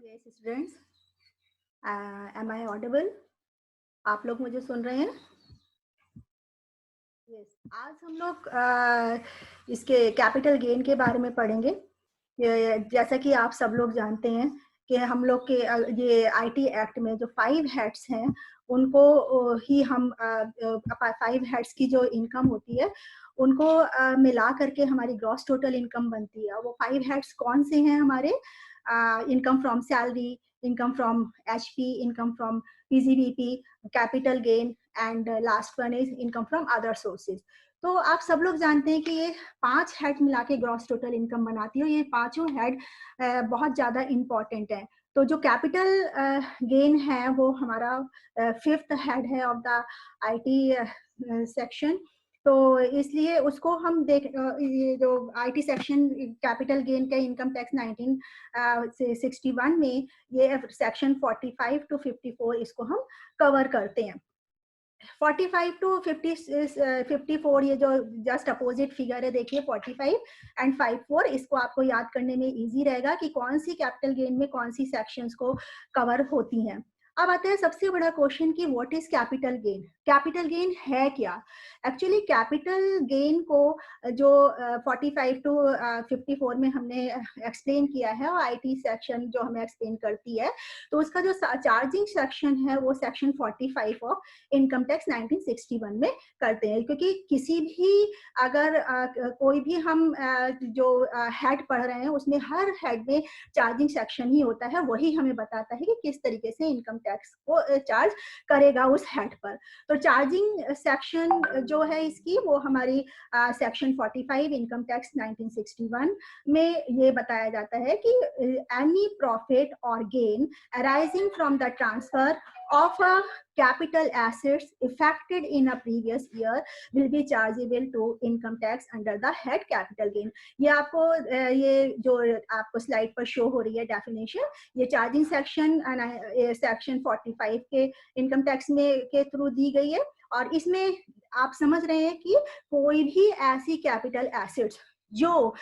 Yes, students. Am I audible? आप लोग मुझे सुन रहे हैं? Yes. आज हम लोग इसके कैपिटल गेन के बारे में पढ़ेंगे। जैसा कि आप सब लोग जानते हैं कि हम लोग के ये आईटी एक्ट में जो 5 हेड्स हैं उनको ही हम 5 हेड्स की जो इनकम होती है उनको मिला करके हमारी ग्रॉस टोटल इनकम बनती है। वो 5 हेड्स कौन से हैं हमारे? Income from salary, income from HP, income from PGBP, capital gain and last one is income from other sources. तो आप सब लोग जानते हैं कि ये 5 हेड मिला के ग्रॉस टोटल इनकम बनाती है और ये पांचों हेड बहुत ज्यादा इंपॉर्टेंट है। तो जो कैपिटल गेन है वो हमारा 5th हेड है ऑफ द आईटी सेक्शन। तो इसलिए उसको हम ये जो आईटी सेक्शन कैपिटल गेन का इनकम टैक्स 1961 में ये सेक्शन 45 टू 54 इसको हम कवर करते हैं। 45 टू 54 ये जो जस्ट अपोजिट फिगर है, देखिए 45 एंड 54, इसको आपको याद करने में इजी रहेगा कि कौन सी कैपिटल गेन में कौन सी सेक्शंस को कवर होती हैं। अब आता है सबसे बड़ा क्वेश्चन कि what is capital gain. Capital gain है क्या? एक्चुअली कैपिटल गेन को जो 45 टू 54 में हमने एक्सप्लेन किया है और आईटी सेक्शन जो हमें एक्सप्लेन करती है, तो उसका जो चार्जिंग सेक्शन है वो सेक्शन 45 ऑफ इनकम टैक्स 1961 में करते हैं। क्योंकि किसी भी अगर कोई भी हम जो हेड पढ़ रहे हैं उसमें हर हेड में चार्जिंग सेक्शन ही होता है, वही हमें बताता है कि किस तरीके से इनकम टैक्स को चार्ज करेगा उस हेड पर। तो चार्जिंग सेक्शन जो है इसकी वो हमारी सेक्शन 45 इनकम टैक्स 1961 में ये बताया जाता है कि एनी प्रॉफिट और gain arising from the transfer of a capital assets effected in a previous year will be chargeable to income tax under the head capital gain। ये आपको ये जो आपको स्लाइड पर शो हो रही है डेफिनेशन, ये चार्जिंग सेक्शन सेक्शन 45 के इनकम टैक्स में के थ्रू दी गई है। और इसमें आप समझ रहे हैं कि कोई भी ऐसी कैपिटल एसेट्स जो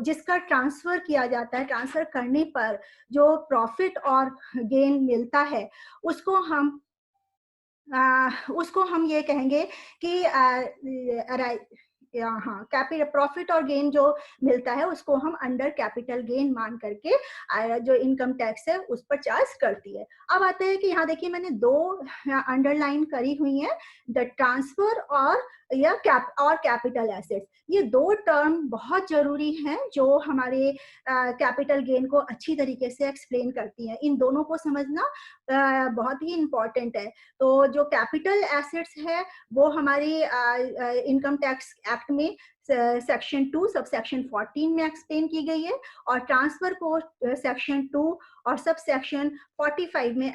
जिसका ट्रांसफर किया जाता है, ट्रांसफर करने पर जो प्रॉफिट और गेन मिलता है उसको हम ये कहेंगे कि हाँ, कैपिटल प्रॉफिट और गेन जो मिलता है उसको हम अंडर कैपिटल गेन मान करके जो इनकम टैक्स है उस पर चार्ज करती है। अब आते हैं कि यहाँ देखिए मैंने दो अंडरलाइन करी हुई हैं, द ट्रांसफर और या कैपिटल एसेट्स। ये दो टर्म बहुत जरूरी हैं जो हमारे कैपिटल गेन को अच्छी तरीके से एक्सप्लेन करती हैं। इन दोनों को समझना बहुत ही इंपॉर्टेंट है। तो जो कैपिटल एसेट्स है वो हमारी इनकम टैक्स एक्ट में सेक्शन 2 सब सेक्शन 14 में एक्सप्लेन की गई है, और ट्रांसफर को सेक्शन 2 और सब सेक्शन 47 में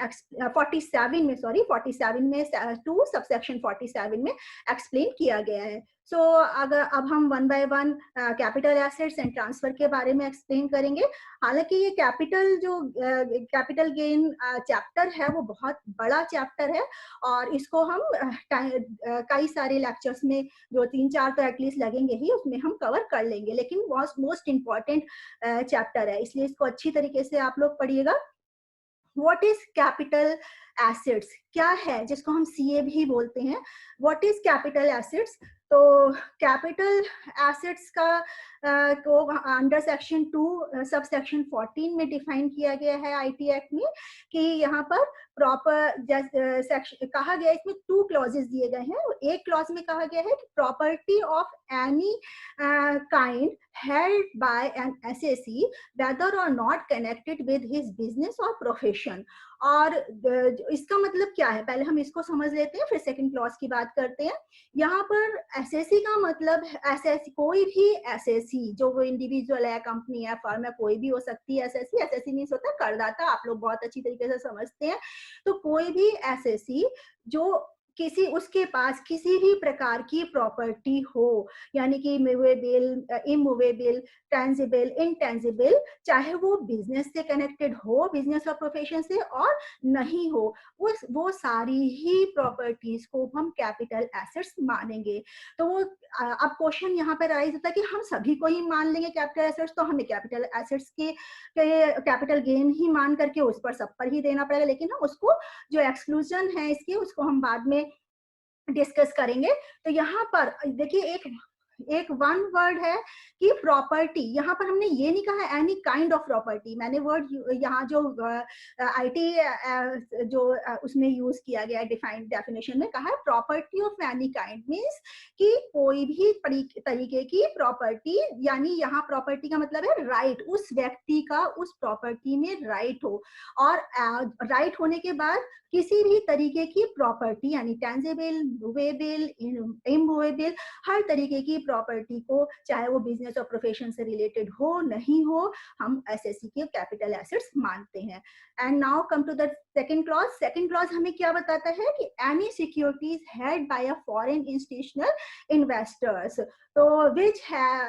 2 सब सेक्शन 47 में एक्सप्लेन किया गया है। सो अगर अब हम one by one capital assets and transfer के बारे में एक्सप्लेन करेंगे। हालांकि ये कैपिटल गेन चैप्टर है वो बहुत बड़ा चैप्टर है और इसको हम कई सारे लेक्चर्स में जो 3-4 तो एटलीस्ट लगेंगे ही, उसमें हम कवर कर लेंगे, लेकिन मोस्ट इम्पॉर्टेंट चैप्टर है, इसलिए इसको अच्छी तरीके से आप लोग पढ़िएगा। व्हाट इज कैपिटल एसेट्स क्या है, जिसको हम सीए भी बोलते हैं। What is capital assets? तो कैपिटल एसेट्स का को अंडर सेक्शन 2 सब सेक्शन 14 में डिफाइन किया गया है आईटी एक्ट में, कि यहाँ पर प्रॉपर सेक्शन कहा गया है, इसमें 2 क्लॉजेस दिए गए हैं। एक क्लॉज में कहा गया है कि property of any kind held by an assessee whether or not connected with his business or profession। और इसका मतलब क्या है, पहले हम इसको समझ लेते हैं फिर सेकंड क्लॉज की बात करते हैं। यहाँ पर एसएससी का मतलब एसएससी कोई भी एसएससी, जो वो इंडिविजुअल है, कंपनी है, फर्म है, कोई भी हो सकती है एसएससी। एसएससी मींस होता है करदाता, आप लोग बहुत अच्छी तरीके से समझते हैं। तो कोई भी एसएससी जो किसी उसके पास किसी भी प्रकार की प्रॉपर्टी हो, यानी कि मूवेबल, इमूवेबल, टेंजिबल, इंटेंजिबल, चाहे वो बिजनेस से कनेक्टेड हो, बिजनेस और प्रोफेशन से, और नहीं हो, वो सारी ही प्रॉपर्टीज को हम कैपिटल एसेट्स मानेंगे। तो वो अब क्वेश्चन यहाँ पे राइज होता है कि हम सभी को ही मान लेंगे कैपिटल एसेट्स, तो हमें कैपिटल एसेट्स के कैपिटल गेन ही मान करके उस पर सब पर ही देना पड़ेगा, लेकिन हम उसको जो एक्सक्लूजन है इसके उसको हम बाद में डिस्कस करेंगे। तो यहाँ पर देखिए एक वन वर्ड है कि प्रॉपर्टी, यहाँ पर हमने ये नहीं कहा एनी काइंड ऑफ प्रॉपर्टी, मैंने वर्ड यहाँ जो आईटी जो उसमें यूज किया गया है डिफाइंड डेफिनेशन में कहा है property of any kind, means कि कोई भी तरीके की प्रॉपर्टी, यानी यहाँ प्रॉपर्टी का मतलब है राइट, उस व्यक्ति का उस प्रॉपर्टी में राइट हो, और राइट होने के बाद किसी भी तरीके की प्रॉपर्टी यानी टेंजिबल, मूवेबल, इमूवेबल, हर तरीके की प्रॉपर्टी को, चाहे वो बिजनेस और प्रोफेशन से रिलेटेड हो नहीं हो, हम एसएससी के कैपिटल एसेट्स मानते हैं। And now come to the second clause. Second clause हमें क्या बताता है कि any securities held by a foreign institutional investors, तो which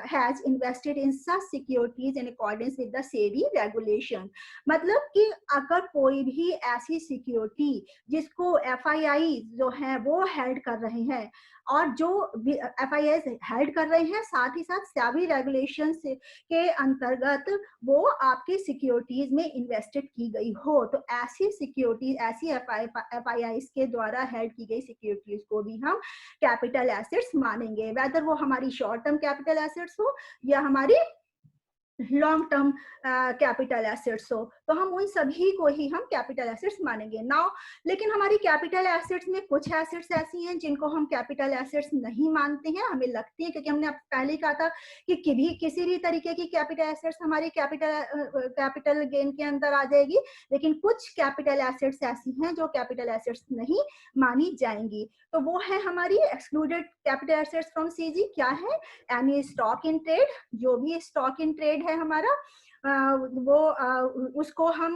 has invested in such securities in accordance with the SEBI regulation, मतलब कि अगर कोई भी ऐसी सिक्योरिटी जिसको एफआईआई जो है वो हेल्ड कर रहे हैं, और जो एफआईआई हेल्ड कर रहे हैं साथ ही साथ सेबी रेगुलेशन के अंतर्गत वो आपके सिक्योरिटीज में इन्वेस्टेड की गई हो, तो ऐसी सिक्योरिटी, ऐसी एफआईआई के द्वारा हेल्ड की गई सिक्योरिटीज को भी हम कैपिटल एसेट्स मानेंगे, वेदर वो हमारी शॉर्ट टर्म कैपिटल एसेट्स हो या हमारी लॉन्ग टर्म कैपिटल एसेट्स हो, तो हम उन सभी को ही हम कैपिटल एसेट्स मानेंगे। नाउ लेकिन हमारी कैपिटल एसेट्स में कुछ एसेट्स ऐसी हैं जिनको हम कैपिटल एसेट्स नहीं मानते हैं, हमें लगती है, क्योंकि हमने पहले ही कहा था कि किसी भी तरीके की कैपिटल एसेट्स हमारी कैपिटल गेन के अंदर आ जाएगी, लेकिन कुछ कैपिटल एसेट्स ऐसी हैं जो कैपिटल एसेट्स नहीं मानी जाएंगी। तो वो है हमारी excluded capital assets from CG. क्या है? एनी स्टॉक इन ट्रेड, जो भी स्टॉक इन ट्रेड है हमारा, उसको हम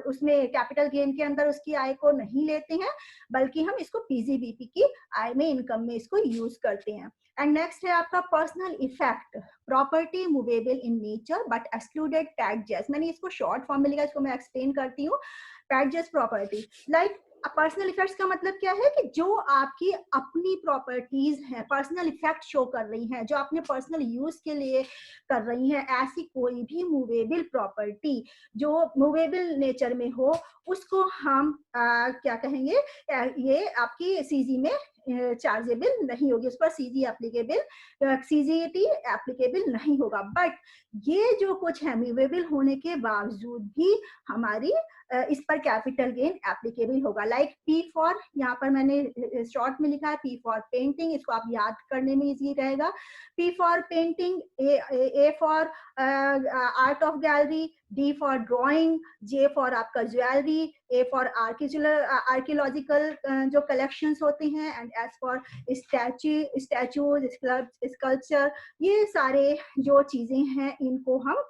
उसमें कैपिटल गेन के अंदर उसकी आय को नहीं लेते हैं, बल्कि हम इसको पीजीबीपी की आय में, इनकम में इसको यूज करते हैं। एंड नेक्स्ट है आपका personal effect, property movable in nature but excluded taxes. मैंने इसको शॉर्ट फॉर्म में लिखा, इसको मैं एक्सप्लेन करती हूँ। Taxes property, like personal effects का मतलब क्या है कि जो आपकी अपनी प्रॉपर्टीज हैं, पर्सनल इफेक्ट शो कर रही हैं, जो आपने पर्सनल यूज के लिए कर रही हैं, ऐसी कोई भी मूवेबल प्रॉपर्टी जो मूवेबल नेचर में हो, उसको हम क्या कहेंगे, ये आपकी सीजी में चार्जेबल नहीं होगी, उस पर सीजी एप्लीकेबल, सीजीटी एप्लीकेबल नहीं होगा। बट ये जो कुछ है मूवेबल होने के बावजूद भी हमारी इस पर कैपिटल गेन एप्लीकेबल होगा। लाइक पी फॉर, यहाँ पर मैंने शॉर्ट में लिखा है पी फॉर पेंटिंग, इसको आप याद करने में इजी रहेगा। P for painting, A for art of gallery, D for drawing, J for आपका ज्वेलरी, ए फॉर आर्कियोलॉजिकल जो कलेक्शंस होते हैं, and S for statues, sculpture. ये सारे जो चीजें हैं इनको हम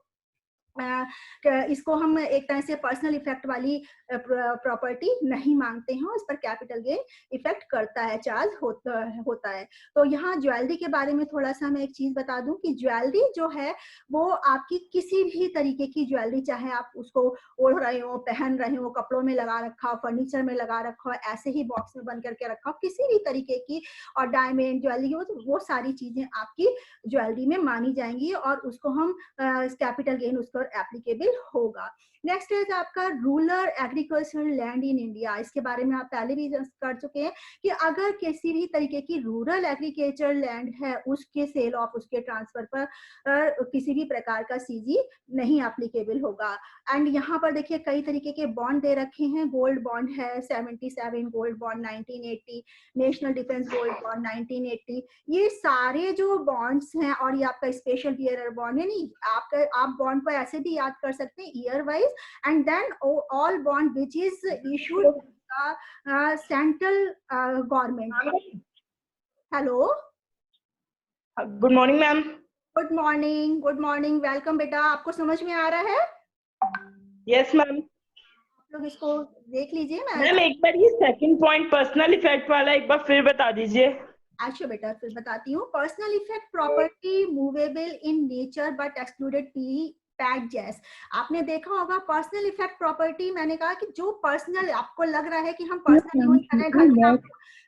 इसको हम एक तरह से पर्सनल इफेक्ट वाली प्रॉपर्टी नहीं मानते हैं, इस पर कैपिटल गेन इफेक्ट करता है, चार्ज होता है। तो यहाँ ज्वेलरी के बारे में थोड़ा सा मैं एक चीज बता दूं कि ज्वेलरी जो है वो आपकी किसी भी तरीके की ज्वेलरी, चाहे आप उसको ओढ़ रहे हो, पहन रहे हो, कपड़ों में लगा रखा हो, फर्नीचर में लगा रखा हो, ऐसे ही बॉक्स में बंद करके रखा हो, किसी भी तरीके की, और डायमंड ज्वेलरी हो, तो वो सारी चीजें आपकी ज्वेलरी में मानी जाएंगी और उसको हम कैपिटल गेन उसको एप्लीकेबल होगा। नेक्स्ट है आपका rural agricultural land in India. इसके बारे में आप पहले भी कर चुके हैं कि अगर किसी भी तरीके की रूरल एग्रीकल्चरल लैंड है, उसके सेल ऑफ, उसके ट्रांसफर पर किसी भी प्रकार का सीजी नहीं एप्लीकेबल होगा। एंड यहाँ पर देखिए कई तरीके के बॉन्ड दे रखे हैं। गोल्ड बॉन्ड है 77, gold bond 1980, national defence gold bond 1980। ये सारे जो बॉन्ड्स हैं, और ये आपका स्पेशल बियरर बॉन्ड है, नहीं आप बॉन्ड को ऐसे भी याद कर सकते हैं year wise, and then all bond which is issued central government. Hello, good morning ma'am. Good morning, good morning, welcome बेटा। आपको समझ में आ रहा है? Yes ma'am. लोग इसको देख लीजिए। मैं मैम एक बार ये सेकंड पॉइंट पर्सनल इफेक्ट वाला एक बार फिर बता दीजिए। अच्छा बेटा फिर बताती हूँ। Personal effect property movable in nature but excluded pad जैस। आपने देखा होगा पर्सनल इफेक्ट प्रॉपर्टी, मैंने कहा कि जो पर्सनल आपको लग रहा है कि हम पर्सनल यूज कर रहे हैं, घर में आप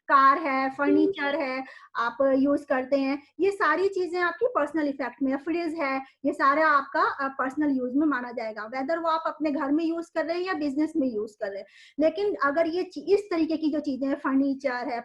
कार है, फर्नीचर है, आप यूज करते हैं, ये सारी चीजें आपकी पर्सनल इफेक्ट में, फ्रिज है, ये सारा आपका पर्सनल यूज में माना जाएगा, वेदर वो आप अपने घर में यूज कर रहे हैं या बिजनेस में यूज कर रहे हैं। लेकिन अगर ये इस तरीके की जो चीजें हैं, फर्नीचर है,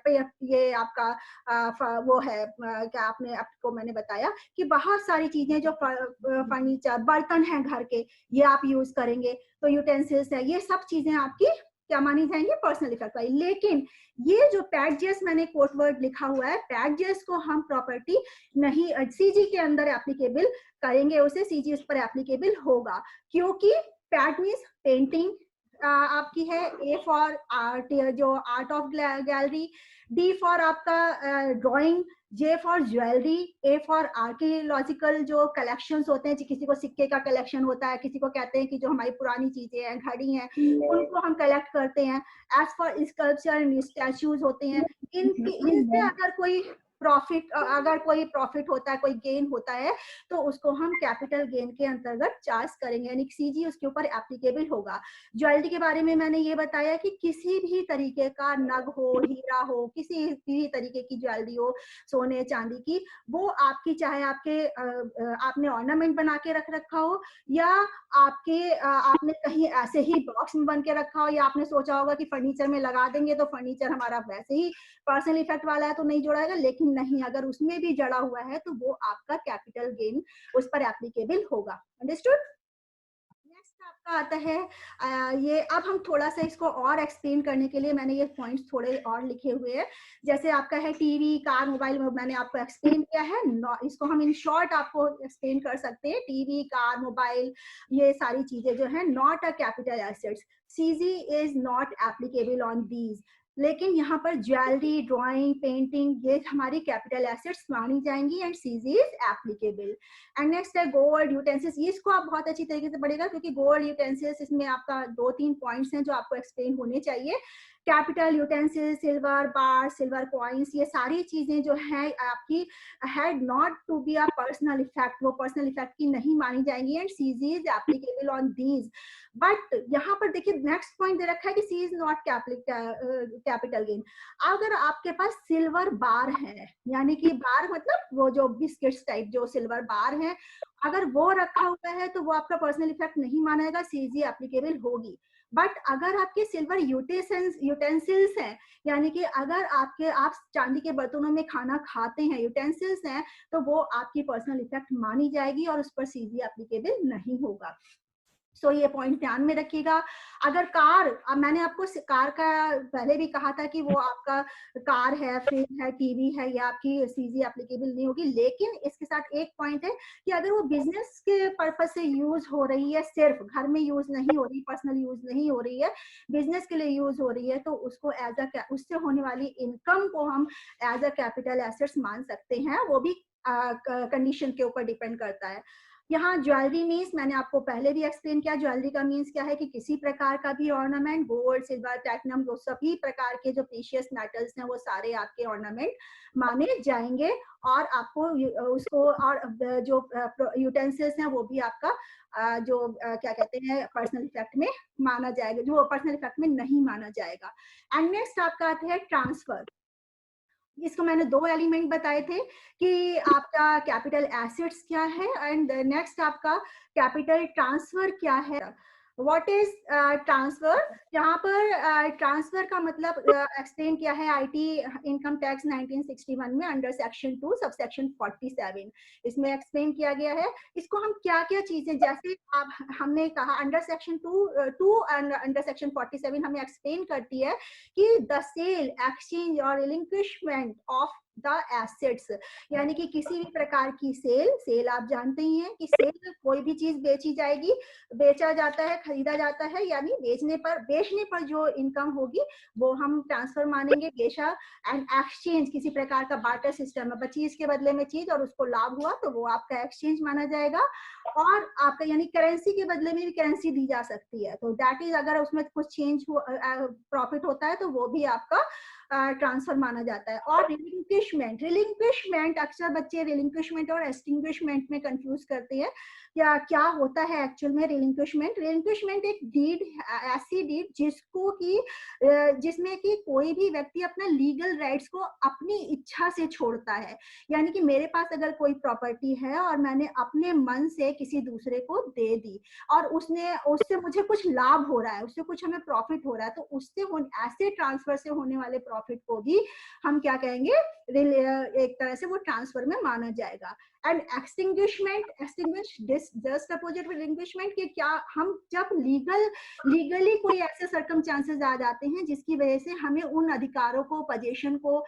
ये आपका वो है क्या आपने आपको मैंने बताया कि बहुत सारी चीजें जो फर्नीचर, बर्तन हैं घर के, ये आप यूज करेंगे, तो यूटेंसिल्स है, ये सब चीजें आपकी क्या मानी जाएंगे, पर्सनल इफेक्ट वाली। लेकिन ये जो पैडजेस मैंने कोट वर्ड लिखा हुआ है, पैडजेस को हम प्रॉपर्टी नहीं सीजी के अंदर एप्लीकेबल करेंगे, उसे सीजी उस पर एप्लीकेबल होगा, क्योंकि पैड मीन्स पेंटिंग आपकी है, ए फॉर आर्ट, जो art of gallery, D for आपका drawing, J for jewellery, A for archaeological जो कलेक्शंस होते हैं, किसी को सिक्के का कलेक्शन होता है, किसी को कहते हैं कि जो हमारी पुरानी चीजें हैं, घड़ी हैं, उनको हम कलेक्ट करते हैं। As for sculpture and statues होते हैं, इनसे अगर कोई प्रॉफिट होता है, कोई गेन होता है, तो उसको हम कैपिटल गेन के अंतर्गत चार्ज करेंगे, यानी सीजी उसके ऊपर एप्लीकेबल होगा। ज्वेलरी के बारे में मैंने ये बताया कि किसी भी तरीके का नग हो, हीरा हो, किसी भी तरीके की ज्वेलरी हो, सोने चांदी की, वो आपकी चाहे आपने ऑर्नामेंट बना के रख रखा हो, या आपने कहीं ऐसे ही बॉक्स में बन के रखा हो, या आपने सोचा होगा कि फर्नीचर में लगा देंगे तो फर्नीचर हमारा वैसे ही पर्सनल इफेक्ट वाला है तो नहीं जोड़ाएगा, लेकिन नहीं, अगर उसमें भी जड़ा हुआ है तो वो आपका कैपिटल गेन उस पर एप्लीकेबल होगा। अंडरस्टूड? नेक्स्ट आपका आता है ये, अब हम थोड़ा सा इसको और एक्सप्लेन करने के लिए मैंने ये पॉइंट्स थोड़े और लिखे हुए हैं। जैसे आपका है टीवी, कार, मोबाइल, मैंने आपको एक्सप्लेन किया है, इसको हम इन शॉर्ट आपको एक्सप्लेन कर सकते हैं। टीवी, कार, मोबाइल, ये सारी चीजें जो है not a capital assets, CG is not applicable on these. लेकिन यहाँ पर ज्वेलरी, ड्राइंग, पेंटिंग, ये हमारी कैपिटल एसेट्स मानी जाएंगी and CG is applicable. And next है गोल्ड यूटेंसिल्स, इसको आप बहुत अच्छी तरीके से पढ़ेगा, क्योंकि गोल्ड यूटेंसिल्स इसमें आपका 2-3 पॉइंट्स हैं जो आपको एक्सप्लेन होने चाहिए। Capital utensils, silver bar, silver coins, ये सारी चीजें जो है आपकी had not to be a personal effect, वो पर्सनल इफेक्ट की नहीं मानी जाएंगी and CG is applicable on these. But यहाँ पर देखिए नेक्स्ट पॉइंट दे रखा है कि C is not capital gain. अगर आपके पास सिल्वर बार है, यानी कि बार मतलब वो जो बिस्किट्स टाइप जो सिल्वर बार है, अगर वो रखा हुआ है तो वो आपका पर्सनल इफेक्ट नहीं मानेगा, सीजी एप्लीकेबल होगी। बट अगर आपके सिल्वर यूटेंसिल्स हैं, यानी कि अगर आप चांदी के बर्तनों में खाना खाते हैं, यूटेंसिल्स हैं, तो वो आपकी पर्सनल इफेक्ट मानी जाएगी और उस पर सीजी एप्लीकेबल नहीं होगा। सो ये पॉइंट ध्यान में रखिएगा। अगर कार, अब मैंने आपको कार का पहले भी कहा था कि वो आपका कार है, फ्रिज है, टीवी है, या आपकी सीजी एप्लीकेबल नहीं होगी। लेकिन इसके साथ एक पॉइंट है कि अगर वो बिजनेस के पर्पज से यूज हो रही है, सिर्फ घर में यूज नहीं हो रही, पर्सनल यूज नहीं हो रही है, बिजनेस के लिए यूज हो रही है, तो उसको उससे होने वाली इनकम को हम एज अ कैपिटल एसेट्स मान सकते हैं। वो भी कंडीशन के ऊपर डिपेंड करता है। यहाँ ज्वेलरी मीन्स मैंने आपको पहले भी एक्सप्लेन किया, ज्वेलरी का मीन्स क्या है कि किसी प्रकार का भी ऑर्नामेंट, गोल्ड, सिल्वर, प्लैटिनम, वो सभी प्रकार के जो प्रीशियस मेटल्स हैं वो सारे आपके ऑर्नामेंट माने जाएंगे। और आपको उसको और जो यूटेंसिल्स हैं वो भी आपका जो क्या कहते हैं पर्सनल इफेक्ट में माना जाएगा, जो पर्सनल इफेक्ट में नहीं माना जाएगा। एंड नेक्स्ट आपका आता है ट्रांसफर। इसको मैंने 2 एलिमेंट बताए थे कि आपका कैपिटल एसेट्स क्या है एंड नेक्स्ट आपका कैपिटल ट्रांसफर क्या है। What is transfer? यहाँ पर ट्रांसफर का मतलब एक्सप्लेन किया है आईटी इनकम टैक्स 1961 में अंडर सेक्शन 2 सब सेक्शन 47, इसमें एक्सप्लेन किया गया है। इसको हम क्या क्या चीजें, जैसे आप हमने कहा अंडर सेक्शन 2 अंडर सेक्शन 47 हमें एक्सप्लेन करती है कि द सेल, एक्सचेंज और रिलिंक्विशमेंट ऑफ द एसेट्स, यानी कि किसी भी प्रकार की सेल आप जानते ही हैं कि सेल कोई भी चीज बेची जाएगी, बेचा जाता है, खरीदा जाता है, यानी बेचने पर जो इनकम होगी वो हम ट्रांसफर मानेंगे बेचा। एंड एक्सचेंज किसी प्रकार का बार्टर सिस्टम है, चीज के बदले में चीज और उसको लाभ हुआ तो वो आपका एक्सचेंज माना जाएगा। और आपका यानी करेंसी के बदले में भी करेंसी दी जा सकती है, तो दैट इज अगर उसमें कुछ चेंज प्रॉफिट होता है तो वो भी आपका ट्रांसफर माना जाता है। और रिलिंक्विशमेंट अक्सर बच्चे रिलिंक्विशमेंट और एक्सटिंग्विशमेंट में कंफ्यूज करते हैं। क्या होता है एक्चुअल में रिलिंक्विशमेंट एक डीड, ऐसी डीड जिसमें कि कोई भी व्यक्ति अपना लीगल राइट्स को अपनी इच्छा से छोड़ता है। यानी कि मेरे पास अगर कोई प्रॉपर्टी है और मैंने अपने मन से किसी दूसरे को दे दी और उससे मुझे कुछ लाभ हो रहा है, उससे कुछ हमें प्रॉफिट हो रहा है, तो ऐसे ट्रांसफर से होने वाले प्रॉफिट को भी हम क्या कहेंगे, एक तरह से वो ट्रांसफर में माना जाएगा। एंड जस्ट अपोजिट रिलिंक्विशमेंट कि क्या हम जब लीगली कोई ऐसे सर्कमस्टांसेस आ जाते हैं जिसकी वजह से हमें उन अधिकारों को, पोजीशन को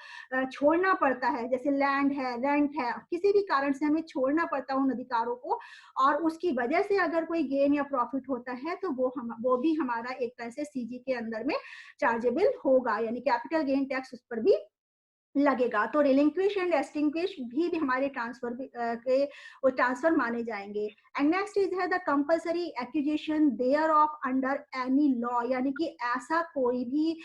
छोड़ना पड़ता है, जैसे लैंड है, रेंट है, किसी भी कारण से हमें छोड़ना पड़ता है उन अधिकारों को, और उसकी वजह से अगर कोई गेन या प्रॉफिट होता है तो वो भी हमारा एक तरह से सीजी के अंदर में चार्जेबल होगा, यानी कैपिटल गेन टैक्स उस पर भी लगेगा। तो रिलिंक्विश एंड एक्सटिंग्विश भी हमारे ट्रांसफर माने जाएंगे। एंड नेक्स्ट इज है the compulsory acquisition there of under any law, यानी कि ऐसा कोई भी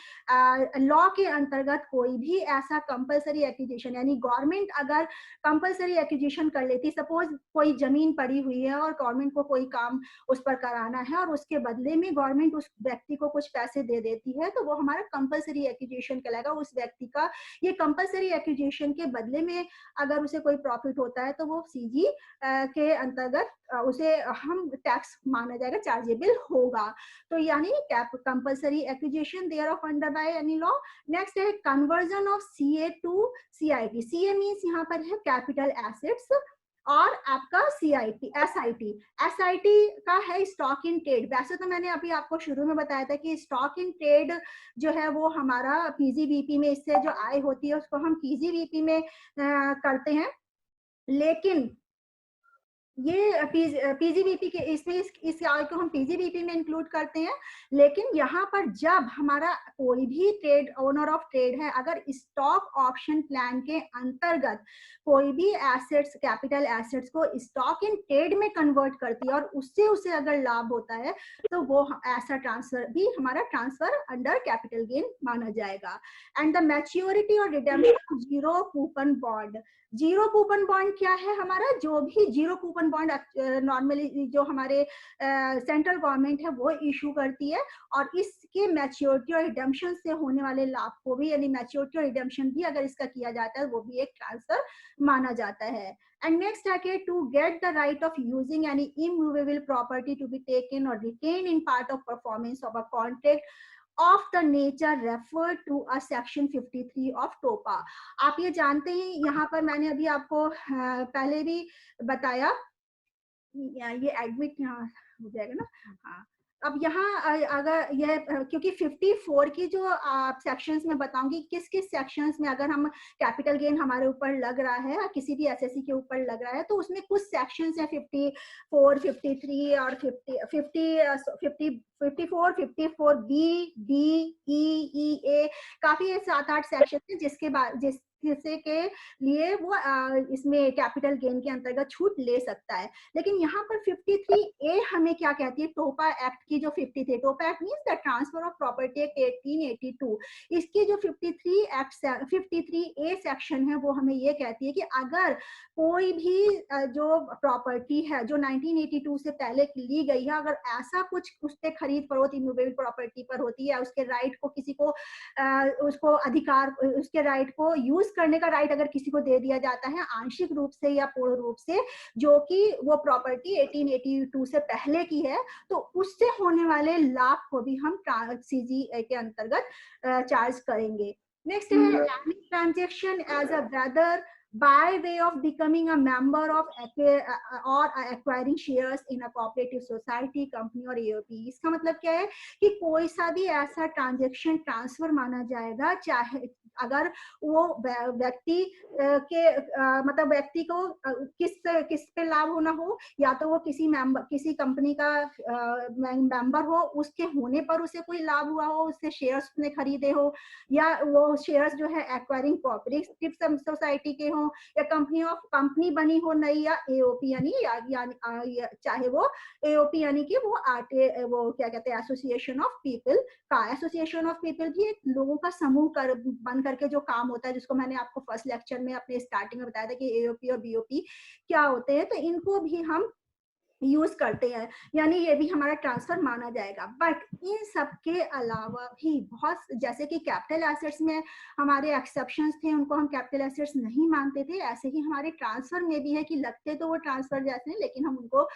लॉ के अंतर्गत कोई भी ऐसा कंपलसरी एक्विजिशन, यानी गवर्नमेंट अगर कंपलसरी एक्विजिशन कर लेती, सपोज कोई जमीन पड़ी हुई है और गवर्नमेंट को कोई काम उस पर कराना है और उसके बदले में गवर्नमेंट उस व्यक्ति को कुछ पैसे दे देती है, तो वो हमारा कंपलसरी एक्विजिशन कहलाएगा। उस व्यक्ति का ये कंपलसरी एक्विजिशन के बदले में अगर उसे कोई प्रॉफिट होता है तो वो सीजी के अंतर्गत उसे हम टैक्स माना जाएगा, चार्जेबल होगा। तो यानी compulsory acquisition there of under by any law. Next है conversion of CA to CIT. CA means यहाँ पर है कैपिटल एसेट्स, और आपका सीआईटी एसआईटी का है स्टॉक इन ट्रेड। वैसे तो मैंने अभी आपको शुरू में बताया था कि स्टॉक इन ट्रेड जो है वो हमारा पीजीबीपी में, इससे जो आय होती है उसको हम पीजीबीपी में करते हैं, लेकिन ये पीजीबीपी के इसमें इस आय को हम पीजीबीपी में इंक्लूड करते हैं। लेकिन यहाँ पर जब हमारा कोई भी ट्रेड, ओनर ऑफ ट्रेड है, अगर स्टॉक ऑप्शन प्लान के अंतर्गत कोई भी एसेट्स, कैपिटल एसेट्स को स्टॉक इन ट्रेड में कन्वर्ट करती है और उससे उसे अगर लाभ होता है तो वो ऐसा ट्रांसफर भी हमारा ट्रांसफर अंडर कैपिटल गेन माना जाएगा। एंड द मैच्योरिटी और redemption zero coupon bond. Zero coupon bond क्या है हमारा, जो भी जीरो कूपन बॉन्ड नॉर्मली जो हमारे सेंट्रल गवर्नमेंट है वो इशू करती है, और इसके मैच्योरिटी और रिडेम्पशन से होने वाले लाभ को भी, यानी मैच्योरिटी और रिडेम्पशन भी अगर इसका किया जाता है वो भी एक ट्रांसफर माना जाता है। एंड नेक्स्ट है to get the right of using any immovable property to be taken और retain in part of performance of a contract of the nature referred to a section 53 of TOPA। आप ये जानते हैं, यहाँ पर मैंने अभी आपको पहले भी बताया, ये एडमिट यहाँ हो जाएगा ना। हाँ, अब यहाँ अगर यह क्योंकि 54 की जो सेक्शंस में बताऊंगी किस किस सेक्शंस में अगर हम कैपिटल गेन हमारे ऊपर लग रहा है, किसी भी एसएससी के ऊपर लग रहा है, तो उसमें कुछ सेक्शंस है 54, 53 और 54, 54 बी, डी, ई, ए, काफी 7-8 सेक्शन है जिससे के लिए वो इसमें कैपिटल गेन के अंतर्गत छूट ले सकता है। लेकिन यहाँ पर 53A हमें क्या कहती है, टोपा एक्ट की जो 53, टोपा act means the transfer of property act 1882। इसकी जो 53A सेक्शन है वो हमें ये कहती है कि अगर कोई भी जो प्रॉपर्टी है जो 1982 से पहले ली गई है, अगर ऐसा कुछ उस पर खरीद फरोख्त इमूवेबल प्रॉपर्टी पर होती है, उसके राइट को किसी को उसको अधिकार, उसके राइट को यूज करने का राइट अगर किसी को दे दिया जाता है आंशिक रूप से या पूर्ण रूप से, जो कि वो प्रॉपर्टी 1882 से पहले की है, तो उससे होने वाले लाभ को भी हम सीजी के अंतर्गत चार्ज करेंगे। नेक्स्ट है any transaction as a brother by way of becoming a member of or acquiring shares in a cooperative society, company और AOP। इसका मतलब क्या है कि कोई सा भी ऐसा ट्रांजैक्शन ट्रांसफर माना जाएगा, चाहे अगर वो व्यक्ति के मतलब व्यक्ति को किस पे लाभ होना हो, या तो वो किसी कंपनी का मेंबर हो, उसके होने पर उसे कोई लाभ हुआ हो, उससे शेयर्स उसने खरीदे हो, या वो शेयर्स जो है एक्वायरिंग कोऑपरेटिव सोसाइटी के हो, या कंपनी बनी हो नई, या एओपी यानी चाहे वो एओपी यानी कि वो क्या कहते हैं एसोसिएशन ऑफ पीपल का। एसोसिएशन ऑफ पीपल भी एक लोगों का समूह बन करके जो काम होता है, जिसको मैंने आपको फर्स्ट लेक्चर में अपने स्टार्टिंग में बताया था कि एओपी और बीओपी क्या होते हैं। तो इनको भी हम यूज करते हैं, यानी ये भी हमारा ट्रांसफर माना जाएगा। बट इन सब के अलावा भी बहुत, जैसे कि कैपिटल एसेट्स में हमारे एक्सेप्शंस थे, उनको हम कैपिटल एसेट्स नहीं मानते थे, ऐसे ही हमारे ट्रांसफर में भी है कि लगते तो वो ट्रांसफर जैसे हैं, लेकिन हम उनको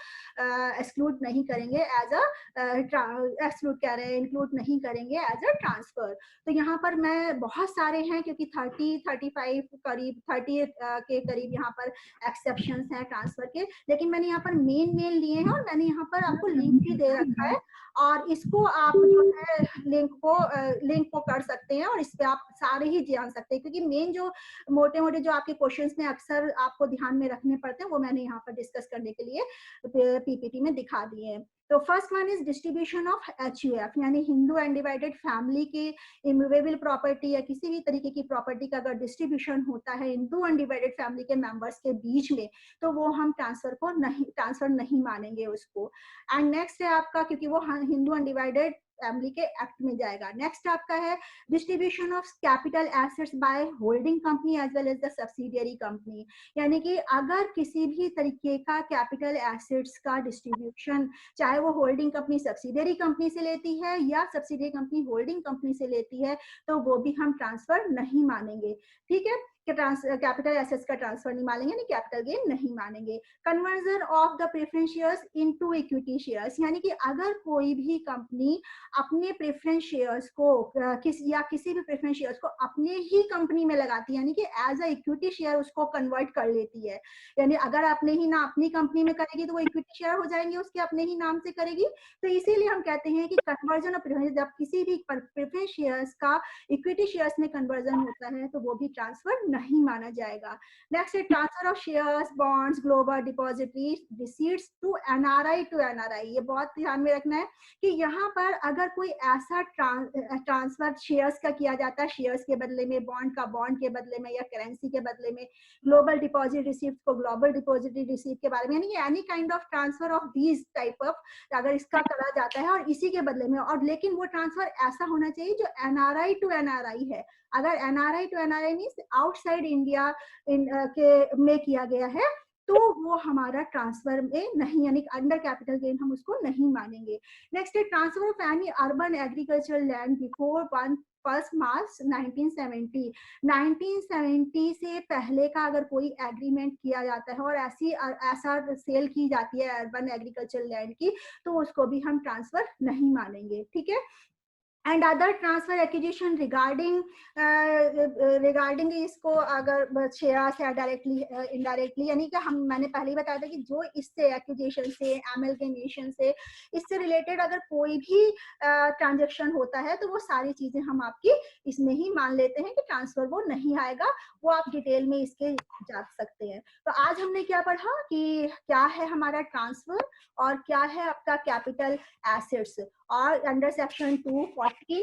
एक्सक्लूड नहीं करेंगे एज एक्सक्लूड कह रहे हैं, इंक्लूड नहीं करेंगे एज अ ट्रांसफर। तो यहाँ पर मैं बहुत सारे हैं, क्योंकि 35 करीब 30 के करीब यहाँ पर एक्सेप्शंस हैं ट्रांसफर के, लेकिन मैंने यहाँ पर मेन लिए हैं, और मैंने यहाँ पर आपको लिंक भी दे रखा है, और इसको आप जो है लिंक को कर सकते हैं, और इस पे आप सारे ही जान सकते हैं, क्योंकि मेन जो मोटे जो आपके क्वेश्चंस में अक्सर आपको ध्यान में रखने पड़ते हैं, वो मैंने यहाँ पर डिस्कस करने के लिए पीपीटी में दिखा दिए हैं। तो first one is distribution of HUF, यानी हिंदू अनडिवाइडेड फैमिली के इमूवेबल प्रॉपर्टी या किसी भी तरीके की प्रॉपर्टी का अगर डिस्ट्रीब्यूशन होता है हिंदू अनडिवाइडेड फैमिली के मेंबर्स के बीच में, तो वो हम ट्रांसफर नहीं मानेंगे उसको। एंड नेक्स्ट है आपका, क्योंकि वो हिंदू अनडिवाइडेड फैमिली के एक्ट में जाएगा। नेक्स्ट आपका है distribution of capital assets by holding company as well as the subsidiary company, यानी कि अगर किसी भी तरीके का कैपिटल एसेट्स का डिस्ट्रीब्यूशन, चाहे वो होल्डिंग कंपनी सब्सिडियरी कंपनी से लेती है या सब्सिडियरी कंपनी होल्डिंग कंपनी से लेती है, तो वो भी हम ट्रांसफर नहीं मानेंगे। ठीक है, कैपिटल एसेट्स का ट्रांसफर नहीं मानेंगे, यानी कैपिटल गेन नहीं मानेंगे। Conversion of the preference shares into equity shares, यानी कि अगर कोई भी कंपनी अपने प्रेफरेंस शेयर्स को किसी भी प्रेफरेंस शेयर्स को अपने ही कंपनी में लगाती है, यानी कि एज अ इक्विटी शेयर उसको कन्वर्ट कर लेती है, यानी अगर अपने ही ना अपनी कंपनी में करेगी तो वो इक्विटी शेयर हो जाएंगे, उसके अपने ही नाम से करेगी। तो इसीलिए हम कहते हैं कि कन्वर्जन ऑफ प्रेफरेंस, जब किसी भी प्रेफरेंस शेयर्स का इक्विटी शेयर्स में कन्वर्जन होता है, तो वो भी ट्रांसफर नहीं माना जाएगा। नेक्स्ट है transfer of shares, bonds, global depository receipts to NRI ये बहुत ध्यान में रखना है कि यहाँ पर अगर कोई ऐसा ट्रांसफर शेयर्स का किया जाता है, शेयर्स के बदले में, बॉन्ड का बॉन्ड के बदले में, या करेंसी के बदले में, ग्लोबल डिपॉजिट रिसीप्ट को ग्लोबल डिपॉजिटरी रिसीप्ट के बारे में, यानी any kind of transfer of these type of अगर इसका करा जाता है और इसी के बदले में, और लेकिन वो ट्रांसफर ऐसा होना चाहिए जो एनआरआई टू एनआरआई है। अगर NRI to NRI means outside India के में किया गया है, तो वो हमारा ट्रांसफर में नहीं, यानी अंडर कैपिटल गेन हम उसको नहीं मानेंगे। नेक्स्ट है transfer of any urban agricultural land before 1 मार्च 1970। 1970 से पहले का अगर कोई एग्रीमेंट किया जाता है और ऐसा सेल की जाती है अर्बन एग्रीकल्चरल लैंड की, तो उसको भी हम ट्रांसफर नहीं मानेंगे। ठीक है, and other transfer acquisition regarding इसको अगर शेयर्स है डायरेक्टली इनडायरेक्टली, यानी कि मैंने पहले ही बताया था कि जो इससे एक्विजिशन से, एमलगेमेशन से, इससे रिलेटेड अगर कोई भी ट्रांजेक्शन होता है, तो वो सारी चीजें हम आपकी इसमें ही मान लेते हैं कि ट्रांसफर वो नहीं आएगा, वो आप डिटेल में इसके जा सकते हैं। तो आज हमने क्या पढ़ा कि क्या है हमारा ट्रांसफर और क्या है आपका कैपिटल एसेट्स, और under section 214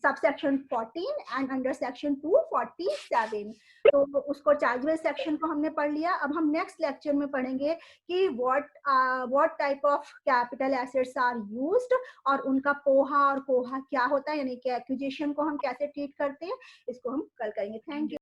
subsection 14 and under section 247, तो उसको चार्जेबल सेक्शन को हमने पढ़ लिया। अब हम नेक्स्ट लेक्चर में पढ़ेंगे कि what type of capital assets are used, और उनका पोहा और कोहा क्या होता है, यानी कि एक्विजिशन को हम कैसे ट्रीट करते हैं, इसको हम कल करेंगे। Thank you.